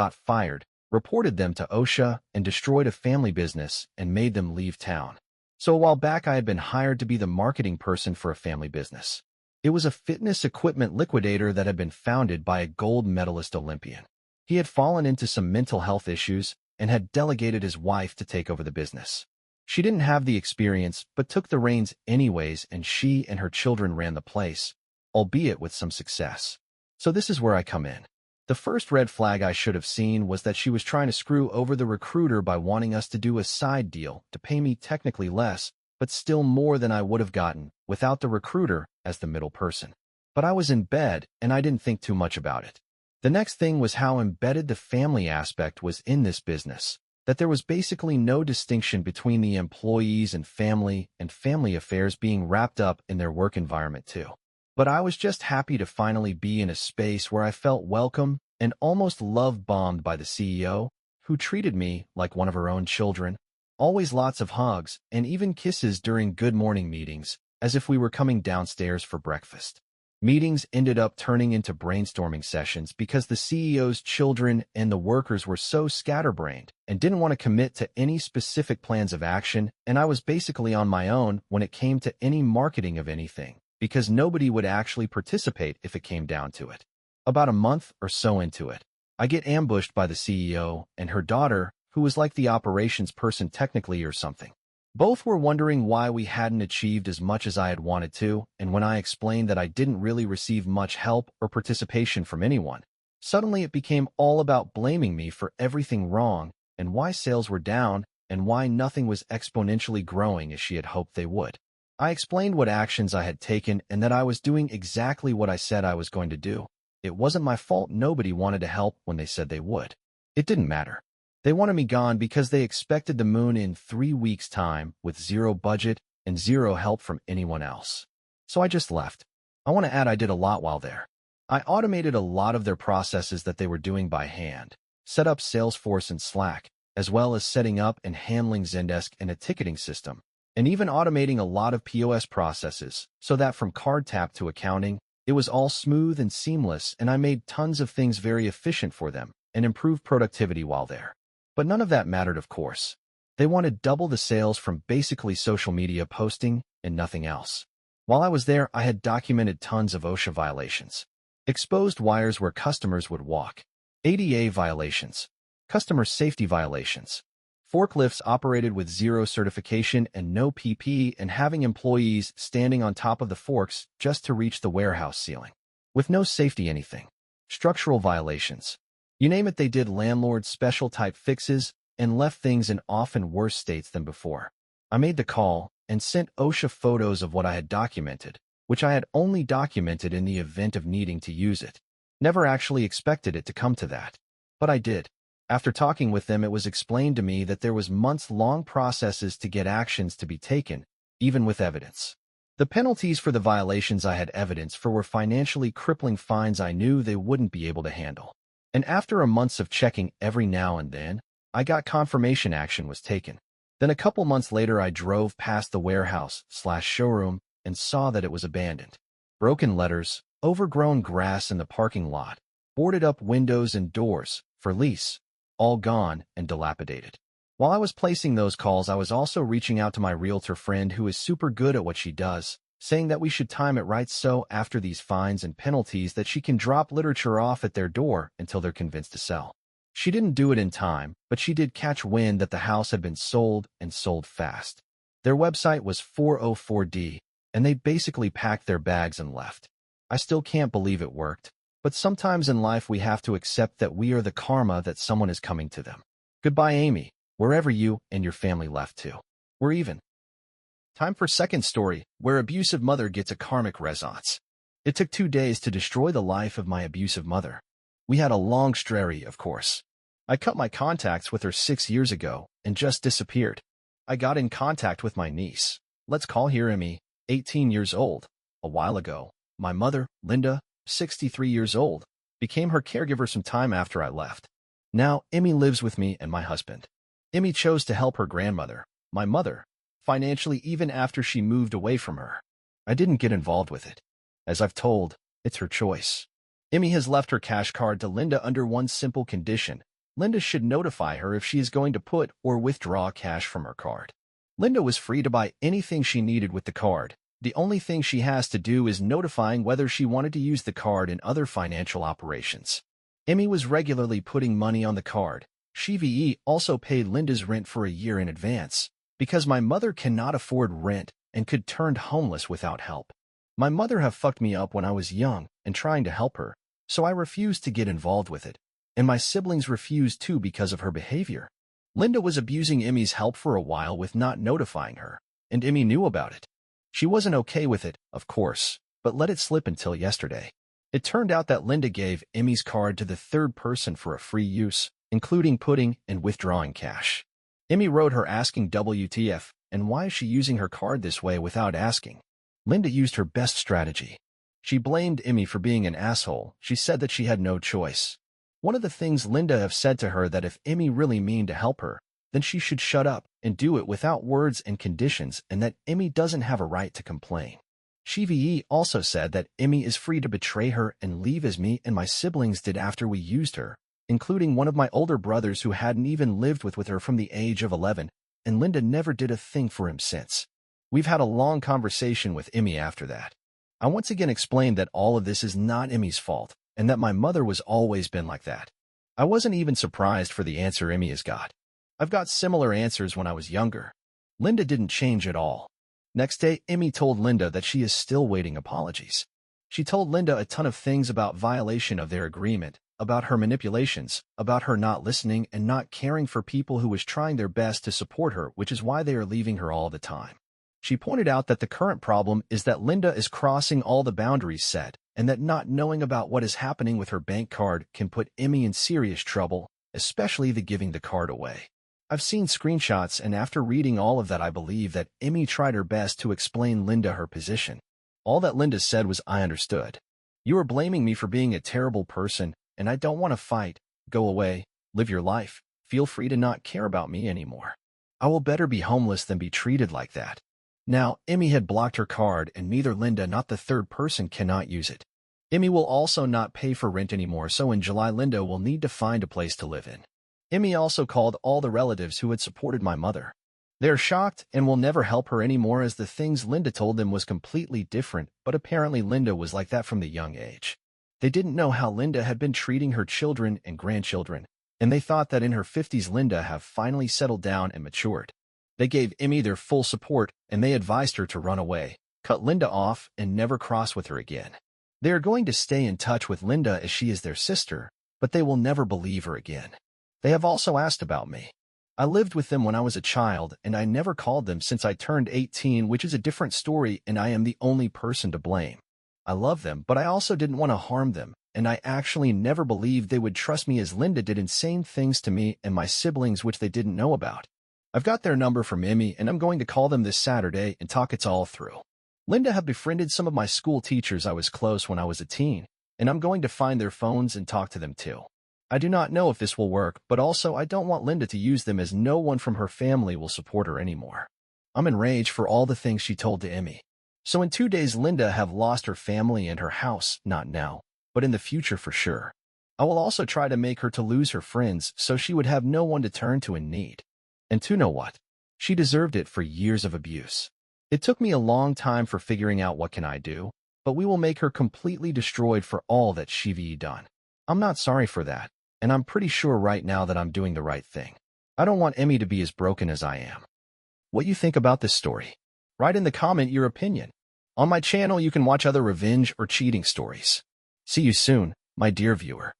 got fired, reported them to OSHA, and destroyed a family business and made them leave town. So a while back I had been hired to be the marketing person for a family business. It was a fitness equipment liquidator that had been founded by a gold medalist Olympian. He had fallen into some mental health issues and had delegated his wife to take over the business. She didn't have the experience, but took the reins anyways, and she and her children ran the place, albeit with some success. So this is where I come in. The first red flag I should have seen was that she was trying to screw over the recruiter by wanting us to do a side deal to pay me technically less, but still more than I would have gotten without the recruiter as the middle person. But I was in bed, and I didn't think too much about it. The next thing was how embedded the family aspect was in this business, that there was basically no distinction between the employees and family affairs being wrapped up in their work environment too. But I was just happy to finally be in a space where I felt welcome and almost love-bombed by the CEO, who treated me like one of her own children. Always lots of hugs and even kisses during good morning meetings, as if we were coming downstairs for breakfast. Meetings ended up turning into brainstorming sessions because the CEO's children and the workers were so scatterbrained and didn't want to commit to any specific plans of action, and I was basically on my own when it came to any marketing of anything, because nobody would actually participate if it came down to it. About a month or so into it, I get ambushed by the CEO and her daughter, who was like the operations person technically or something. Both were wondering why we hadn't achieved as much as I had wanted to, and when I explained that I didn't really receive much help or participation from anyone, suddenly it became all about blaming me for everything wrong and why sales were down and why nothing was exponentially growing as she had hoped they would. I explained what actions I had taken and that I was doing exactly what I said I was going to do. It wasn't my fault nobody wanted to help when they said they would. It didn't matter. They wanted me gone because they expected the moon in 3 weeks' time with zero budget and zero help from anyone else. So I just left. I want to add I did a lot while there. I automated a lot of their processes that they were doing by hand, set up Salesforce and Slack, as well as setting up and handling Zendesk and a ticketing system, and even automating a lot of POS processes so that from card tap to accounting, it was all smooth and seamless, and I made tons of things very efficient for them and improved productivity while there. But none of that mattered, of course. They wanted double the sales from basically social media posting and nothing else. While I was there, I had documented tons of OSHA violations. Exposed wires where customers would walk. ADA violations. Customer safety violations. Forklifts operated with zero certification and no PP, and having employees standing on top of the forks just to reach the warehouse ceiling. With no safety anything. Structural violations. You name it, they did landlord special type fixes and left things in often worse states than before. I made the call and sent OSHA photos of what I had documented, which I had only documented in the event of needing to use it. Never actually expected it to come to that. But I did. After talking with them, it was explained to me that there was months-long processes to get actions to be taken, even with evidence. The penalties for the violations I had evidence for were financially crippling fines I knew they wouldn't be able to handle. And after a month of checking every now and then, I got confirmation action was taken. Then a couple months later, I drove past the warehouse/showroom and saw that it was abandoned. Broken letters, overgrown grass in the parking lot, boarded up windows and doors, for lease, all gone and dilapidated. While I was placing those calls, I was also reaching out to my realtor friend who is super good at what she does, saying that we should time it right so after these fines and penalties that she can drop literature off at their door until they're convinced to sell. She didn't do it in time, but she did catch wind that the house had been sold and sold fast. Their website was 404D, and they basically packed their bags and left. I still can't believe it worked, but sometimes in life we have to accept that we are the karma that someone is coming to them. Goodbye, Amy, wherever you and your family left to. We're even. Time for second story, where abusive mother gets a karmic resonance. It took 2 days to destroy the life of my abusive mother. We had a long story, of course. I cut my contacts with her 6 years ago and just disappeared. I got in contact with my niece. Let's call her Emmy, 18 years old. A while ago, my mother, Linda, 63 years old, became her caregiver some time after I left. Now, Emmy lives with me and my husband. Emmy chose to help her grandmother, my mother, financially even after she moved away from her. I didn't get involved with it. As I've told, it's her choice. Emmy has left her cash card to Linda under one simple condition, Linda should notify her if she is going to put or withdraw cash from her card. Linda was free to buy anything she needed with the card. The only thing she has to do is notifying whether she wanted to use the card in other financial operations. Emmy was regularly putting money on the card. She also paid Linda's rent for a year in advance, because my mother cannot afford rent and could turn homeless without help. My mother have fucked me up when I was young and trying to help her, so I refused to get involved with it, and my siblings refused too because of her behavior. Linda was abusing Emmy's help for a while with not notifying her, and Emmy knew about it. She wasn't okay with it, of course, but let it slip until yesterday. It turned out that Linda gave Emmy's card to the third person for a free use, including putting and withdrawing cash. Emmy wrote her asking WTF, and why is she using her card this way without asking? Linda used her best strategy. She blamed Emmy for being an asshole. She said that she had no choice. One of the things Linda have said to her that if Emmy really mean to help her, then she should shut up and do it without words and conditions, and that Emmy doesn't have a right to complain. She also said that Emmy is free to betray her and leave as me and my siblings did after we used her, including one of my older brothers who hadn't even lived with her from the age of 11, and Linda never did a thing for him since. We've had a long conversation with Emmy after that. I once again explained that all of this is not Emmy's fault, and that my mother was always been like that. I wasn't even surprised for the answer Emmy has got. I've got similar answers when I was younger. Linda didn't change at all. Next day, Emmy told Linda that she is still waiting apologies. She told Linda a ton of things about violation of their agreement, about her manipulations, about her not listening and not caring for people who was trying their best to support her, which is why they are leaving her all the time. She pointed out that the current problem is that Linda is crossing all the boundaries set, and that not knowing about what is happening with her bank card can put Emmy in serious trouble, especially the giving the card away. I've seen screenshots, and after reading all of that, I believe that Emmy tried her best to explain Linda her position. All that Linda said was, "I understood. You are blaming me for being a terrible person, and I don't want to fight. Go away, live your life, feel free to not care about me anymore. I will better be homeless than be treated like that." Now, Emmy had blocked her card, and neither Linda nor the third person cannot use it. Emmy will also not pay for rent anymore, so in July Linda will need to find a place to live in. Emmy also called all the relatives who had supported my mother. They are shocked and will never help her anymore, as the things Linda told them was completely different, but apparently Linda was like that from the young age. They didn't know how Linda had been treating her children and grandchildren, and they thought that in her 50s Linda have finally settled down and matured. They gave Emmy their full support, and they advised her to run away, cut Linda off, and never cross with her again. They are going to stay in touch with Linda as she is their sister, but they will never believe her again. They have also asked about me. I lived with them when I was a child, and I never called them since I turned 18, which is a different story, and I am the only person to blame. I love them, but I also didn't want to harm them, and I actually never believed they would trust me, as Linda did insane things to me and my siblings which they didn't know about. I've got their number from Emmy, and I'm going to call them this Saturday and talk it all through. Linda have befriended some of my school teachers I was close when I was a teen, and I'm going to find their phones and talk to them too. I do not know if this will work, but also I don't want Linda to use them, as no one from her family will support her anymore. I'm enraged for all the things she told to Emmy. So in 2 days Linda have lost her family and her house, not now, but in the future for sure. I will also try to make her to lose her friends so she would have no one to turn to in need. And to know what? She deserved it for years of abuse. It took me a long time for figuring out what can I do, but we will make her completely destroyed for all that she's done. I'm not sorry for that, and I'm pretty sure right now that I'm doing the right thing. I don't want Emmy to be as broken as I am. What you think about this story? Write in the comment your opinion. On my channel you can watch other revenge or cheating stories. See you soon, my dear viewer.